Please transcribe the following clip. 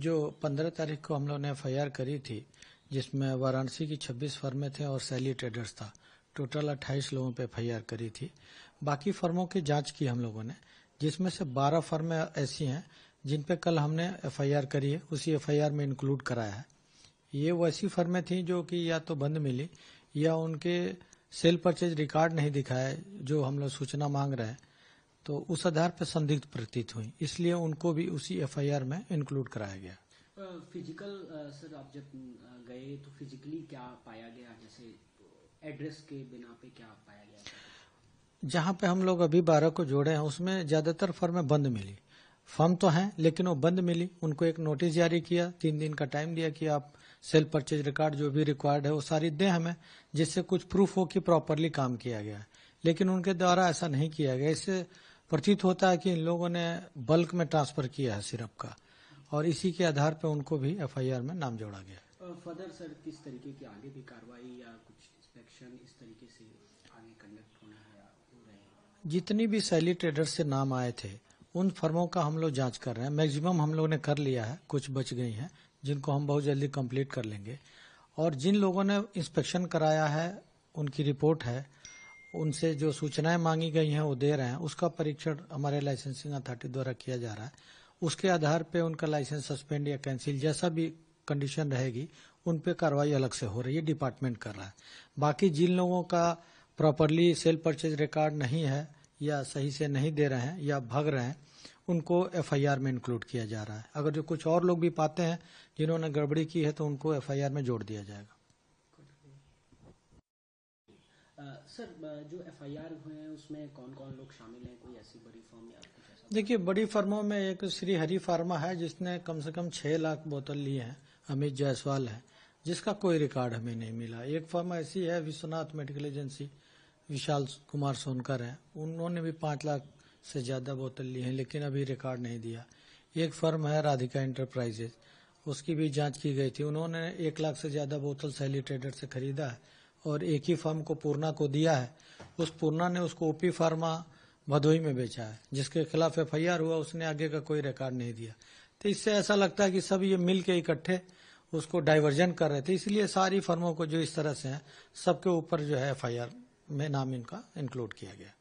जो 15 तारीख को हम लोग ने एफआईआर करी थी, जिसमें वाराणसी की 26 फर्में थे और सैली ट्रेडर्स था, टोटल 28 लोगों पे एफआईआर करी थी। बाकी फर्मों की जांच की हम लोगों ने, जिसमें से 12 फर्में ऐसी हैं जिन पे कल हमने एफआईआर करी है, उसी एफआईआर में इंक्लूड कराया है। ये वैसी फर्में थी जो कि या तो बंद मिली या उनके सेल परचेज रिकॉर्ड नहीं दिखाए जो हम लोग सूचना मांग रहे हैं, तो उस आधार पर संदिग्ध प्रतीत हुई, इसलिए उनको भी उसी एफआईआर में इंक्लूड कराया गया। फिजिकल सर आप जब गए तो फिजिकली क्या पाया गया, जैसे एड्रेस के बिना पे क्या पाया गया? जहां पे हम लोग अभी 12 को जोड़े हैं उसमें ज्यादातर फर्में बंद मिली। फर्म तो हैं लेकिन वो बंद मिली। उनको एक नोटिस जारी किया, 3 दिन का टाइम दिया कि आप सेल परचेज रिकॉर्ड जो भी रिक्वायर्ड है वो सारी दें हमें, जिससे कुछ प्रूफ हो कि प्रॉपरली काम किया गया है। लेकिन उनके द्वारा ऐसा नहीं किया गया। इससे प्रतीत होता है कि इन लोगों ने बल्क में ट्रांसफर किया है सिरप का, और इसी के आधार पर उनको भी एफआईआर में नाम जोड़ा गया। फर्दर सर किस तरीके की आगे भी कार्रवाई या कुछ इंस्पेक्शन इस तरीके से आगे कंडक्ट होना है या हो रहे हैं? जितनी भी सैली ट्रेडर्स से नाम आए थे उन फर्मों का हम लोग जांच कर रहे हैं। मैक्सिमम हम लोगों ने कर लिया है, कुछ बच गई हैं जिनको हम बहुत जल्दी कंप्लीट कर लेंगे। और जिन लोगों ने इंस्पेक्शन कराया है उनकी रिपोर्ट है, उनसे जो सूचनाएं मांगी गई हैं वो दे रहे हैं। उसका परीक्षण हमारे लाइसेंसिंग अथॉरिटी द्वारा किया जा रहा है। उसके आधार पे उनका लाइसेंस सस्पेंड या कैंसिल जैसा भी कंडीशन रहेगी उन पे कार्रवाई अलग से हो रही है, डिपार्टमेंट कर रहा है। बाकी जिन लोगों का प्रॉपरली सेल परचेज रिकॉर्ड नहीं है या सही से नहीं दे रहे हैं या भाग रहे हैं, उनको एफआईआर में इंक्लूड किया जा रहा है। अगर जो कुछ और लोग भी पाते हैं जिन्होंने गड़बड़ी की है तो उनको एफआईआर में जोड़ दिया जाएगा। सर जो एफआईआर हुए हैं उसमें कौन कौन लोग शामिल हैं? कोई ऐसी बड़ी फर्म या कुछ ऐसा? देखिए, बड़ी फर्मों में एक श्री हरि फार्मा है जिसने कम से कम 6 लाख बोतल लिए हैं। अमित जायसवाल है जिसका कोई रिकॉर्ड हमें नहीं मिला। एक फर्म ऐसी है विश्वनाथ मेडिकल एजेंसी, विशाल कुमार सोनकर है, उन्होंने भी 5 लाख से ज्यादा बोतल ली हैं लेकिन अभी रिकॉर्ड नहीं दिया। एक फर्म है राधिका इंटरप्राइजेज, उसकी भी जांच की गई थी, उन्होंने 1 लाख से ज्यादा बोतल सैली ट्रेडर से खरीदा है और एक ही फर्म को पूर्णा को दिया है। उस पूर्णा ने उसको ओपी फार्मा भदोही में बेचा है, जिसके खिलाफ एफआईआर हुआ, उसने आगे का कोई रिकॉर्ड नहीं दिया। तो इससे ऐसा लगता है कि सब ये मिल के इकट्ठे उसको डाइवर्जन कर रहे थे, इसलिए सारी फर्मों को जो इस तरह से हैं सबके ऊपर जो है एफआईआर में नाम इनका इंक्लूड किया गया।